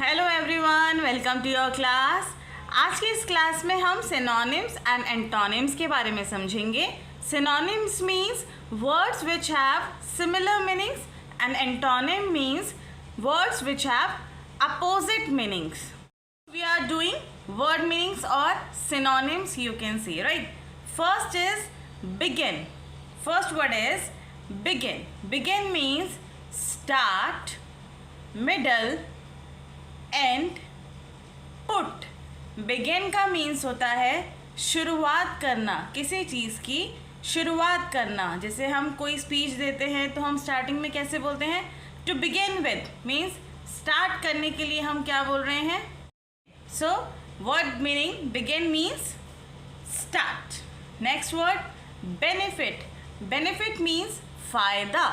Hello everyone, welcome to your class. आज की इस क्लास में हम सिनोनिम्स एंड एंटोनिम्स के बारे में समझेंगे। Synonyms means words which have similar meanings and antonym means words which have opposite meanings. We are doing word meanings or synonyms, you can see, right? First is begin. First word is begin. Begin means start, middle, end, put. Begin का means होता है शुरुआत करना, किसी चीज़ की शुरुआत करना। जैसे हम कोई स्पीच देते हैं तो हम स्टार्टिंग में कैसे बोलते हैं? To begin with means start करने के लिए हम क्या बोल रहे हैं? So, word meaning begin means start. Next word benefit. Benefit means फ़ायदा।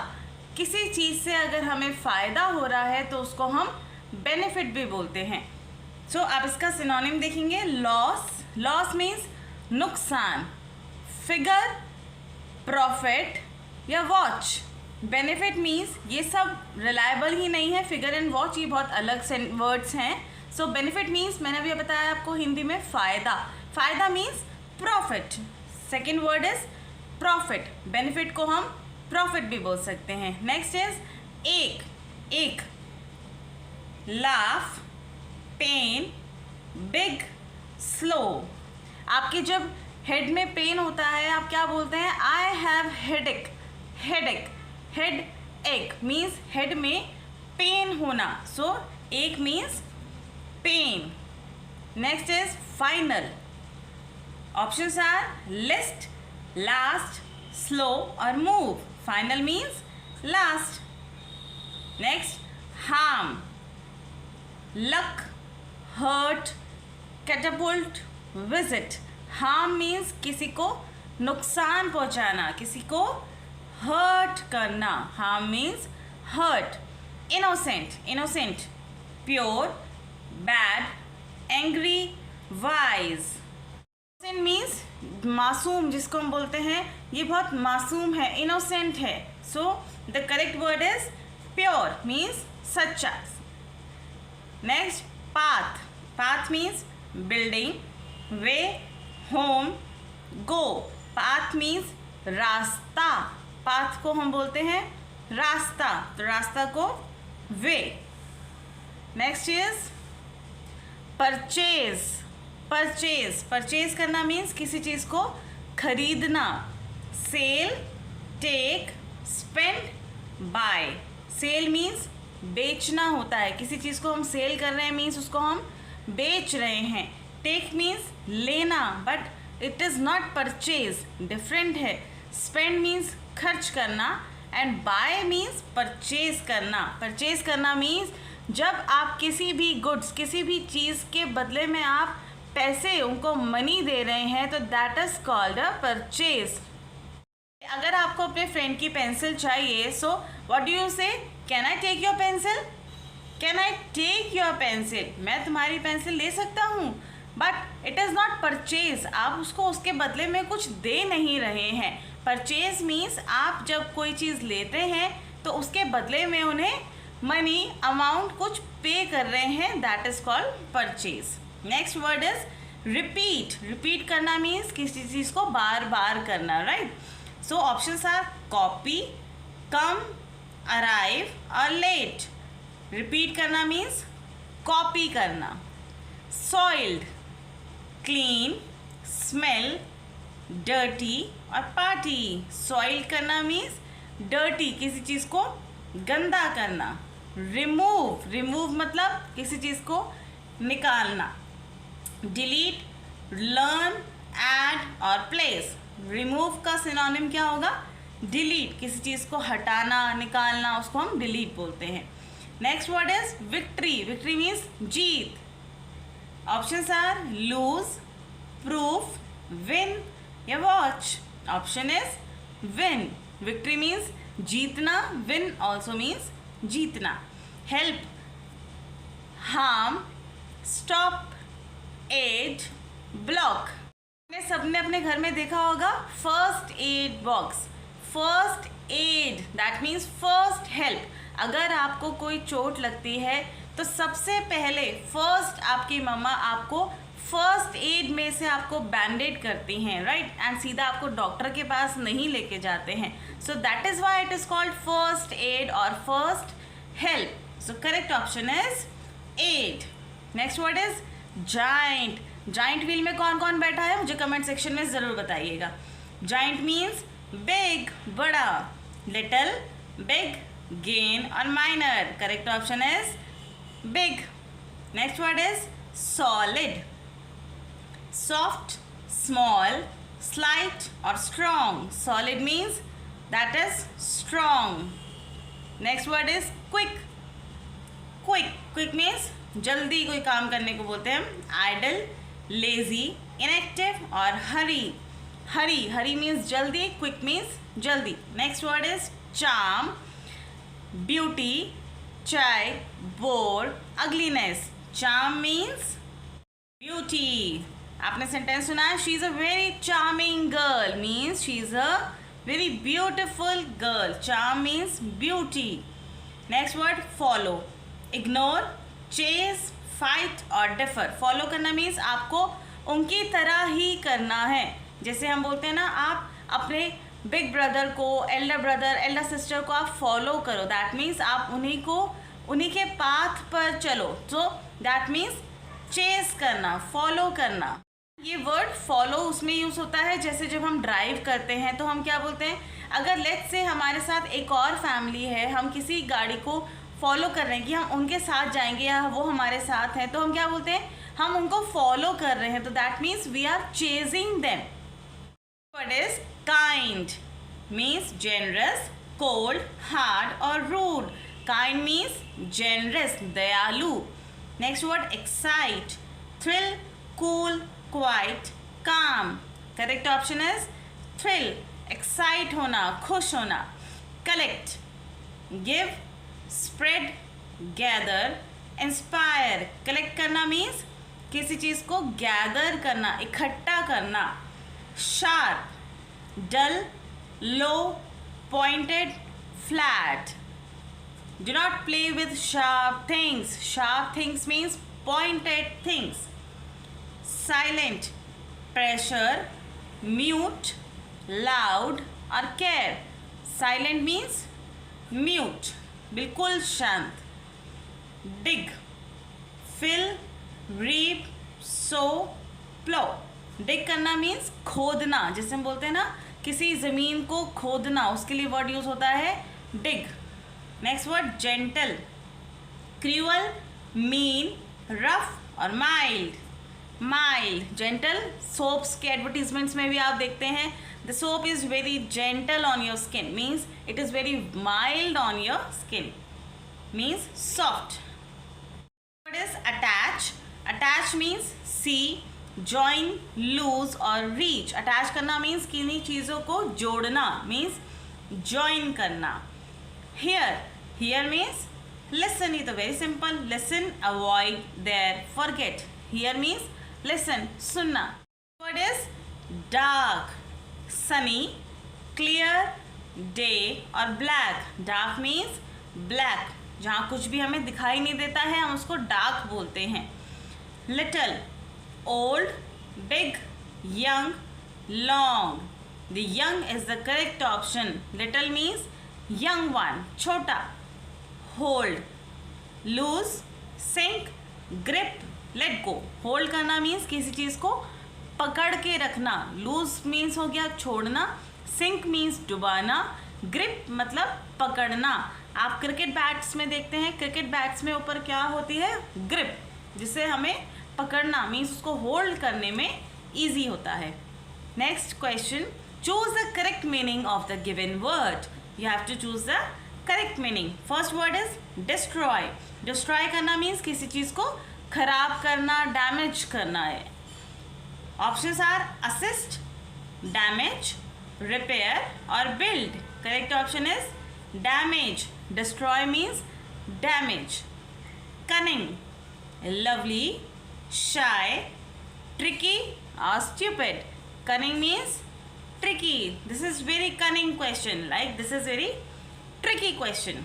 किसी चीज़ से अगर हमें फ़ायदा हो रहा है तो उसको हम benefit भी बोलते हैं। So, आप इसका सिनोनिम देखेंगे लॉस। लॉस मीन्स नुकसान। फिगर, प्रॉफिट या वॉच। बेनिफिट मीन्स ये सब रिलायबल ही नहीं है। फिगर एंड वॉच ये बहुत अलग वर्ड्स हैं। सो बेनिफिट मीन्स मैंने अभी बताया आपको हिंदी में फ़ायदा। फ़ायदा means profit. Second word is profit. Benefit को हम प्रॉफिट भी बोल सकते हैं। नेक्स्ट इज एक। एक लाफ, पेन, बिग, स्लो। आपके जब हेड में पेन होता है आप क्या बोलते हैं? I have headache. Headache, head एक मीन्स हेड में पेन होना। सो एक means pain. Next is final. Options are list, last, slow or move. Final means last. Next, harm. Luck, hurt, catapult, visit. Harm means किसी को नुकसान पहुंचाना, किसी को hurt करना. Harm means hurt. Innocent. Innocent, pure, bad, angry, wise. Innocent means मासूम, जिसको हम बोलते हैं ये बहुत मासूम है, इनोसेंट है. So the correct word is pure means सच्चा. Next path. Path means building, way, home, go. Path means रास्ता. पाथ को हम बोलते हैं रास्ता, तो रास्ता को way. Next is purchase. Purchase, purchase करना मीन्स किसी चीज़ को खरीदना. Sell, take, spend, buy. Sell means बेचना होता है, किसी चीज़ को हम सेल कर रहे हैं मीन्स उसको हम बेच रहे हैं. टेक मीन्स लेना, but it is not purchase, different है. स्पेंड मीन्स खर्च करना एंड बाय मीन्स परचेज करना. परचेज करना मीन्स जब आप किसी भी गुड्स, किसी भी चीज़ के बदले में आप पैसे उनको मनी दे रहे हैं तो that is called a purchase. अगर आपको अपने फ्रेंड की पेंसिल चाहिए, so what do you say? Can I take your pencil? Can I take your pencil? मैं तुम्हारी पेंसिल ले सकता हूँ, but it is not purchase. आप उसको उसके बदले में कुछ दे नहीं रहे हैं. परचेज मीन्स आप जब कोई चीज़ लेते हैं तो उसके बदले में उन्हें मनी अमाउंट कुछ पे कर रहे हैं, that is called purchase. Next word is repeat. Repeat करना मीन्स किसी चीज़ को बार बार करना, right? So options are copy, come, arrive और लेट. रिपीट करना मीन्स कॉपी करना. सॉइल्ड, क्लीन, स्मेल, डर्टी और पार्टी. सॉइल्ड करना मीन्स डर्टी, किसी चीज़ को गंदा करना. रिमूव, रिमूव मतलब किसी चीज़ को निकालना. डिलीट, लर्न, ऐड और प्लेस. रिमूव का सिनोनिम क्या होगा? डिलीट, किसी चीज़ को हटाना, निकालना, उसको हम डिलीट बोलते हैं. Next word is victory. Victory means जीत. Options are lose, proof, win या watch. Option is win. Victory means जीतना, विन ऑल्सो मीन्स जीतना. Help, harm, stop, aid, block. सबने अपने घर में देखा होगा first aid box. First aid that means first help. अगर आपको कोई चोट लगती है तो सबसे पहले फर्स्ट आपकी मम्मा आपको फर्स्ट एड में से आपको बैंडेड करती हैं, राइट, एंड सीधा आपको डॉक्टर के पास नहीं लेके जाते हैं. So that is why it is called first aid और first help. So correct option is aid. Next word is giant. Giant wheel में कौन कौन बैठा है मुझे कमेंट सेक्शन में ज़रूर बताइएगा. जाइंट मीन्स बिग, बड़ा. लिटिल, बिग, गेन और minor. Correct option is big. Next word is solid. Soft, small, slight और strong. Solid means that is strong. Next word is quick. Quick, quick means जल्दी कोई काम करने को बोलते हैं. आइडल, लेजी, इनएक्टिव और हरी. हरी, हरी मीन्स जल्दी, क्विक मीन्स जल्दी. Next word is charm, beauty, shy, bore, ugliness. Charm means beauty. आपने सेंटेंस सुना है, she is a very charming girl means she is a very beautiful girl. Charm means beauty. Next word follow. Ignore, chase, fight और differ. Follow करना means आपको उनकी तरह ही करना है. जैसे हम बोलते हैं ना, आप अपने बिग ब्रदर को, एल्डर ब्रदर, एल्डर सिस्टर को आप फॉलो करो. दैट मीन्स आप उन्हीं के पाथ पर चलो. तो दैट मीन्स चेज करना, फॉलो करना. ये वर्ड फॉलो उसमें यूज़ होता है जैसे जब हम ड्राइव करते हैं तो हम क्या बोलते हैं, अगर लेट्स से हमारे साथ एक और फैमिली है, हम किसी गाड़ी को फॉलो कर रहे हैं कि हम उनके साथ जाएंगे या वो हमारे साथ हैं, तो हम क्या बोलते हैं, हम उनको फॉलो कर रहे हैं. तो that means we are chasing them. Word is kind. Means generous, cold, hard और रूड. काइंड मीन्स जेनरस, दयालु. Next word excite. Thrill, cool, quiet, calm. Correct option is thrill. Excite होना, खुश होना. Collect, give, spread, gather, inspire. Collect करना means किसी चीज़ को gather करना, इकट्ठा करना. Sharp, dull, low, pointed, flat. Do not play with sharp things. Sharp things means pointed things. Silent, pressure, mute, loud और care. Silent means mute, बिल्कुल शांत. Dig, fill, reap, sow, plow. Dig करना means खोदना. जैसे हम बोलते हैं ना, किसी ज़मीन को खोदना, उसके लिए वर्ड यूज़ होता है dig. Next word gentle. Cruel, mean, rough और माइल्ड. Mild, gentle. सोप्स के एडवर्टीजमेंट्स में भी आप देखते हैं, the soap is very gentle on your skin means it is very mild on your skin. Means soft. Word is attach. Attach means see, join, loose और reach. Attach करना means किन्हीं चीज़ों को जोड़ना, मीन्स जॉइन करना. Hear. Hear means listen. ये तो very simple. Listen, avoid, dare, forget. Hear means listen, सुनना. Word is dark. Sunny, clear, day और black. Dark means black. जहाँ कुछ भी हमें दिखाई नहीं देता है हम उसको dark बोलते हैं. Little, old, big, young, long. The young is the correct option. Little means young one, छोटा. Hold, lose, sink, grip, let go. Hold करना means किसी चीज़ को पकड़ के रखना. Lose means हो गया छोड़ना. Sink means डुबाना. Grip मतलब पकड़ना. आप क्रिकेट बैट्स में देखते हैं, क्रिकेट बैट्स में ऊपर क्या होती है, ग्रिप, जिससे हमें पकड़ना मीन्स उसको होल्ड करने में ईजी होता है. Next question, choose the correct meaning of the given word. You have to choose the correct meaning. First word is destroy. Destroy करना means किसी चीज़ को खराब करना, डैमेज करना है. Options are assist, damage, repair और build. Correct option is damage. Destroy means damage. Cunning, lovely, shy, tricky or stupid. Cunning means tricky. This is very cunning question. Like this is very tricky question.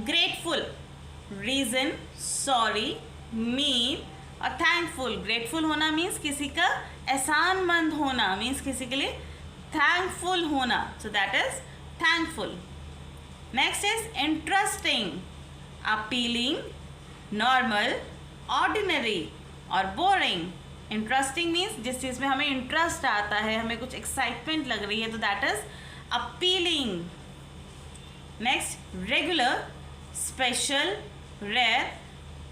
Grateful, reason, sorry, mean और thankful. Grateful होना means किसी का एहसानमंद होना, means किसी के लिए thankful होना, सो that is thankful. Next is interesting, appealing, normal, ordinary और बोरिंग। इंटरेस्टिंग मीन्स जिस चीज़ में हमें इंटरेस्ट आता है, हमें कुछ एक्साइटमेंट लग रही है, तो that is appealing. Next, regular, special, rare,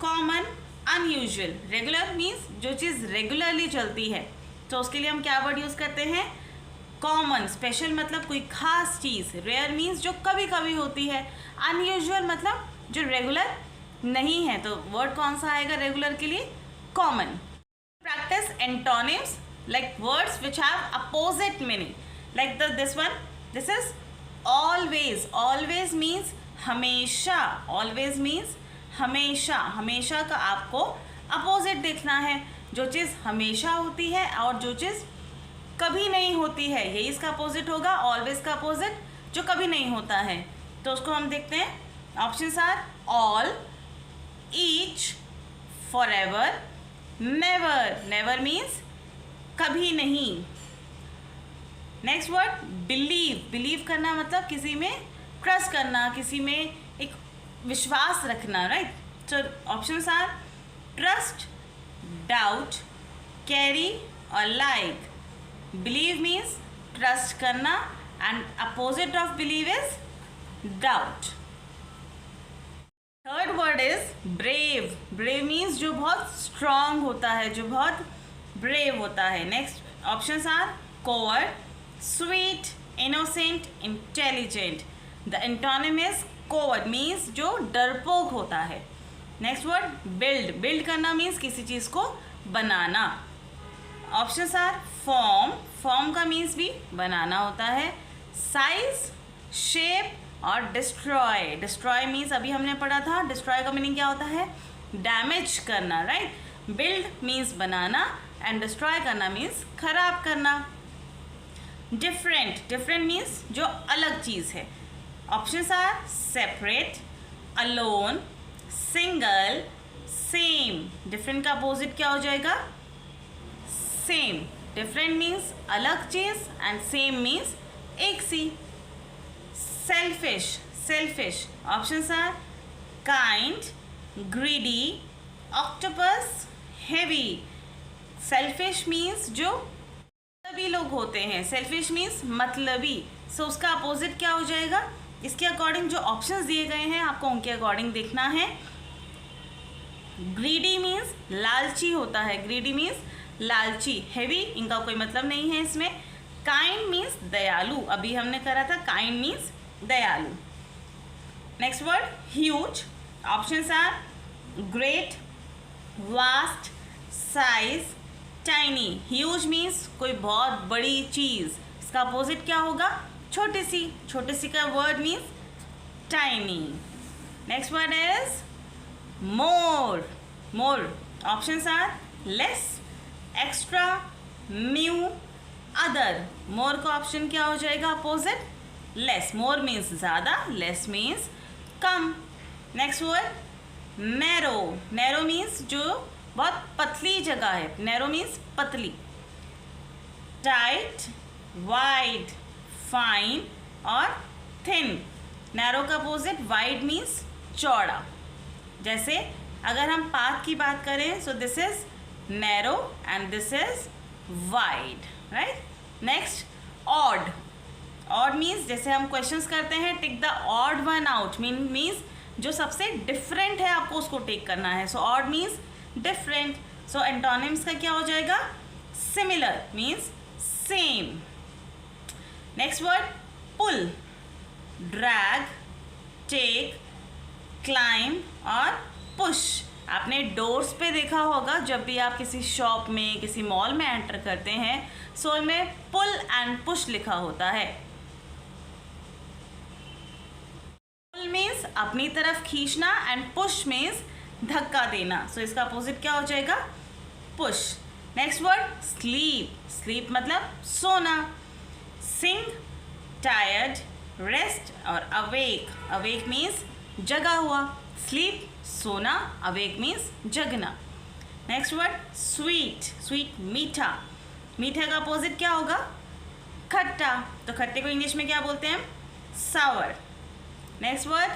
common, unusual. Regular means जो चीज़ रेगुलरली चलती है, तो उसके लिए हम क्या वर्ड यूज़ करते हैं? कॉमन। स्पेशल मतलब कोई खास चीज़। रेयर मीन्स जो कभी कभी होती है। अनयूजुअल मतलब जो रेगुलर नहीं है, तो वर्ड कौन सा आएगा रेगुलर के लिए? Common. Practice antonyms like words which have opposite meaning, like this one, this is always. Always means हमेशा। always means हमेशा। हमेशा का आपको अपोजिट देखना है, जो चीज़ हमेशा होती है और जो चीज़ कभी नहीं होती है, यही इसका अपोजिट होगा। ऑलवेज का अपोजिट जो कभी नहीं होता है, तो उसको हम देखते हैं। Options are all, each, forever, never. Never means कभी नहीं। Next word, believe. बिलीव करना मतलब किसी में ट्रस्ट करना, किसी में एक विश्वास रखना, right? So options are trust, doubt, carry और लाइक। बिलीव मीन्स ट्रस्ट करना and opposite of believe is doubt. Third word is brave. Brave means जो बहुत स्ट्रांग होता है, जो बहुत ब्रेव होता है। Next options are coward, sweet, innocent, intelligent. The antonym is coward, means जो डरपोक होता है। Next word, build. बिल्ड करना मीन्स किसी चीज़ को बनाना। Options are form. फॉर्म का मीन्स भी बनाना होता है। साइज, शेप और डिस्ट्रॉय। डिस्ट्रॉय मीन्स अभी हमने पढ़ा था, डिस्ट्रॉय का मीनिंग क्या होता है? डैमेज करना, राइट? बिल्ड मीन्स बनाना एंड डिस्ट्रॉय करना मीन्स खराब करना। डिफरेंट। डिफरेंट मीन्स जो अलग चीज़ है। Options are separate, alone, single, same. Different का अपोजिट क्या हो जाएगा? सेम। डिफरेंट मीन्स अलग चीज़ एंड सेम मीन्स एक सी। Selfish. Selfish. Options are kind, greedy, octopus, heavy. Selfish means जो मतलबी लोग होते हैं। सेल्फिश मीन्स मतलबी। सो उसका अपोजिट क्या हो जाएगा? इसके अकॉर्डिंग जो ऑप्शंस दिए गए हैं आपको उनके अकॉर्डिंग देखना है। ग्रीडी मीन्स लालची होता है। ग्रीडी मीन्स लालची। हेवी इनका कोई मतलब नहीं है इसमें। काइंड मीन्स दयालु, अभी हमने करा था काइंड मीन्स दयालु। Next word, huge. Options are great, vast, size, tiny. Huge means कोई बहुत बड़ी चीज़, इसका अपोजिट क्या होगा? छोटी सी। छोटी सी का word means tiny. Next word is more. More. Options are less, extra, new, other. More का ऑप्शन क्या हो जाएगा अपोजिट? लेस। मोर मीन्स ज़्यादा, लेस मीन्स कम। Next word, narrow. Narrow means जो बहुत पतली जगह है। नैरो मीन्स पतली। टाइट, वाइड, फाइन और थिन। नैरो का अपोजिट वाइड मीन्स चौड़ा। जैसे अगर हम पाथ की बात करें, so this is narrow and this is wide, right? Next, odd. Odd means जैसे हम क्वेश्चंस करते हैं, tick the odd one out, means जो सबसे डिफरेंट है आपको उसको टेक करना है। So odd means different. So antonyms का क्या हो जाएगा? Similar means same. Next word, pull, drag, take, climb और पुश। आपने डोर्स पे देखा होगा, जब भी आप किसी शॉप में, किसी मॉल में एंटर करते हैं, सो में पुल एंड पुश लिखा होता है। पुल मीन्स अपनी तरफ खींचना एंड पुश मीन्स धक्का देना। सो इसका अपोजिट क्या हो जाएगा? Push. Next word, sleep. Sleep मतलब सोना। सिंग, टायर्ड, रेस्ट और अवेक। अवेक मीन्स जगा हुआ। स्लीप सोना, अवेक मीन्स जगना. Next word sweet. स्वीट मीठा. मीठे का अपोजिट क्या होगा? खट्टा. तो खट्टे को इंग्लिश में क्या बोलते हैं? Sour. Next word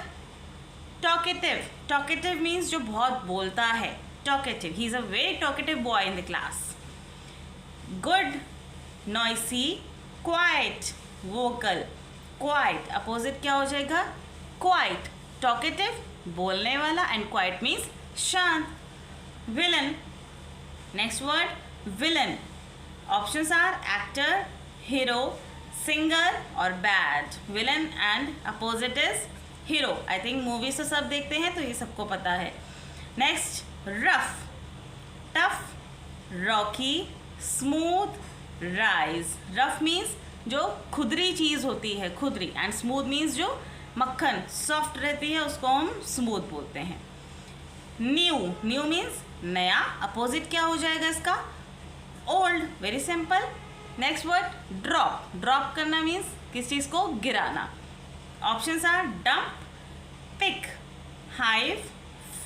talkative. Talkative means जो बहुत बोलता है. Talkative, he is a very talkative boy in the class. Good, noisy, quiet, vocal. Quiet opposite क्या हो जाएगा? क्वाइट. टॉकेटिव बोलने वाला एंड क्वाइट मीन्स शांत. Villain. Next word villain. Options are actor, hero, singer और bad. Villain and opposite is hero. I think movies तो सब देखते हैं तो ये सबको पता है. Next rough, tough, Rocky, smooth, rise. Rough means जो खुदरी चीज़ होती है, खुदरी, एंड स्मूथ मीन्स जो मक्खन सॉफ्ट रहती है उसको हम स्मूथ बोलते हैं. न्यू. न्यू मीन्स नया. अपोजिट क्या हो जाएगा इसका? Old. Very simple. Next word drop. Drop करना मीन्स किस चीज़ को गिराना. Options are dump, pick, hive,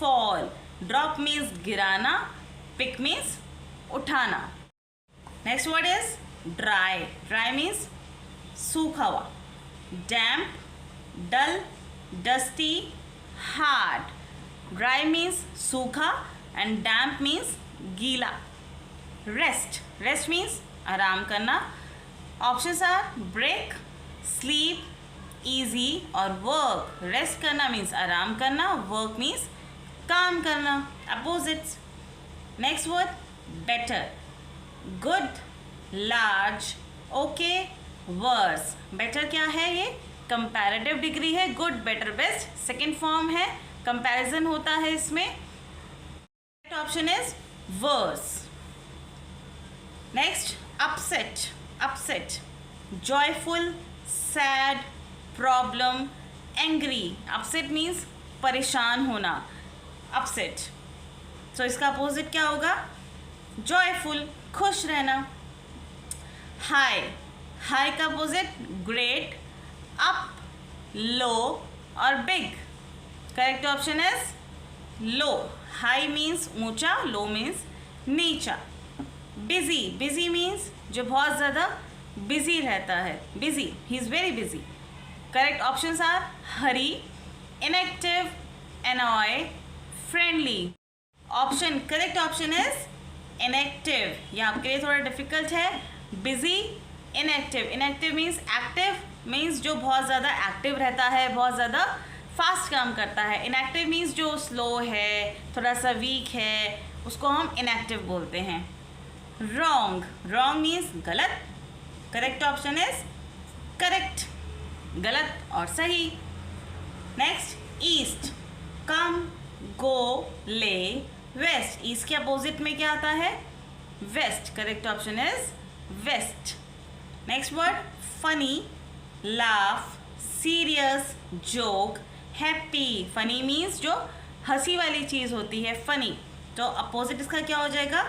fall. Drop means गिराना, पिक मीन्स उठाना. Next word is dry. Dry means सूखा हुआ. Damp, dull, dusty, hard. Dry means सूखा एंड डैम्प मीन्स गीला. रेस्ट. रेस्ट मीन्स आराम करना. Options are break, sleep, easy और work. Rest करना मीन्स आराम करना, वर्क मीन्स काम करना. Opposites. Next word better. Good, large, okay, worse. Better क्या है? ये कंपैरेटिव डिग्री है. Good, better, best second form है. कंपैरिजन होता है इसमें. Option is worse. Next upset. Upset joyful, sad, problem, angry. Upset means परेशान होना. अपसेट. सो इसका अपोजिट क्या होगा? जॉयफुल, खुश रहना. हाई. हाई का अपोजिट ग्रेट, अप, लो और big. Correct option is low. High means ऊंचा, लो मीन्स नीचा. बिजी. बिजी मीन्स जो बहुत ज़्यादा बिजी रहता है. Busy, he is very busy. Correct options are hurry, inactive, annoy, friendly. Option correct option is inactive. ये आपके लिए थोड़ा डिफिकल्ट है. Busy, inactive. Inactive means active means जो बहुत ज़्यादा एक्टिव रहता है, बहुत ज़्यादा फास्ट काम करता है. इनएक्टिव मीन्स जो स्लो है, थोड़ा सा वीक है, उसको हम इनएक्टिव बोलते हैं. रॉन्ग. रॉन्ग मीन्स गलत. Correct option is correct. गलत और सही. Next east. कम, गो, ले, वेस्ट. ईस्ट के अपोजिट में क्या आता है? Waste. Correct option is waste. Next word funny, laugh, serious, joke, happy. Funny means जो हंसी वाली चीज़ होती है, फनी. तो अपोजिट इसका क्या हो जाएगा?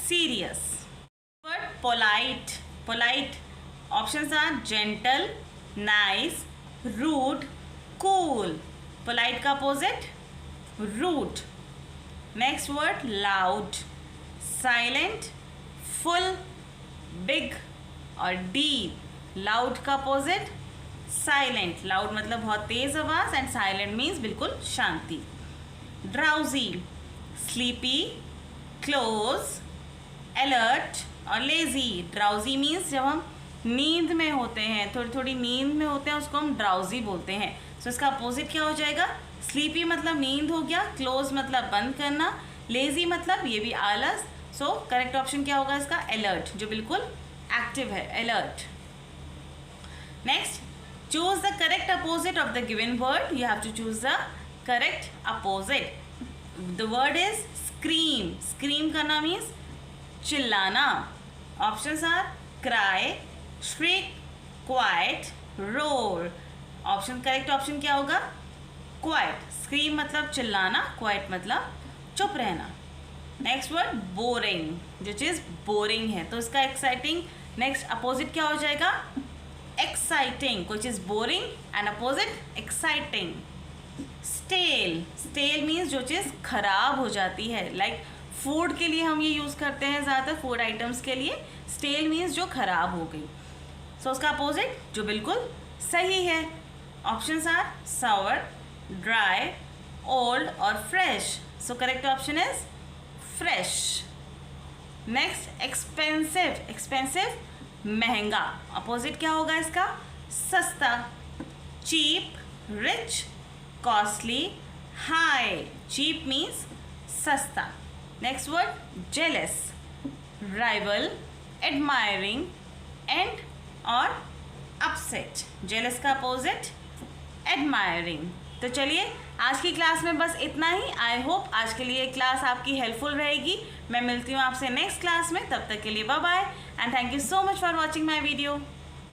Serious. Word polite. Polite options are gentle, nice, rude, cool. Polite का opposite rude. Next word loud. Silent, full, big और डीप. लाउड का अपोजिट साइलेंट. लाउड मतलब बहुत तेज आवाज एंड साइलेंट मीन्स बिल्कुल शांति. ड्राउजी, स्लीपी, क्लोज, अलर्ट और लेजी. ड्राउजी मीन्स जब हम नींद में होते हैं, थोड़ी थोड़ी नींद में होते हैं, उसको हम ड्राउजी बोलते हैं. सो इसका अपोजिट क्या हो जाएगा? स्लीपी मतलब नींद हो गया, क्लोज मतलब बंद करना, लेजी मतलब ये भी आलस. सो करेक्ट ऑप्शन क्या होगा इसका? अलर्ट, जो बिल्कुल एक्टिव है, alert. Next choose the correct opposite of the given word. You have to choose the correct opposite. The word is scream. Scream करना मीन्स चिल्लाना. Options are cry, shriek, quiet, roar. Option correct option क्या होगा? Quite. Scream मतलब चिल्लाना, quite मतलब चुप रहना. Next word boring. जो चीज़ बोरिंग है तो इसका एक्साइटिंग. नेक्स्ट अपोजिट क्या हो जाएगा? एक्साइटिंग. कोई चीज़ boring and opposite exciting. Stale, stale means जो चीज़ खराब हो जाती है, लाइक फूड के लिए हम ये यूज़ करते हैं ज़्यादातर, फूड आइटम्स के लिए। स्टेल मीन्स जो खराब हो गई। सो उसका अपोजिट जो बिल्कुल सही है, options are sour, dry, old और fresh. So correct option is fresh. Next expensive, expensive महंगा, अपोजिट क्या होगा इसका? सस्ता। Cheap, rich, costly, high. Cheap means सस्ता। Next word jealous, rival, admiring, and और अपसेट। जेलस का अपोजिट एडमायरिंग। तो चलिए आज की क्लास में बस इतना ही। आई होप आज के लिए क्लास आपकी हेल्पफुल रहेगी। मैं मिलती हूँ आपसे नेक्स्ट क्लास में, तब तक के लिए bye bye and thank you so much for watching my video.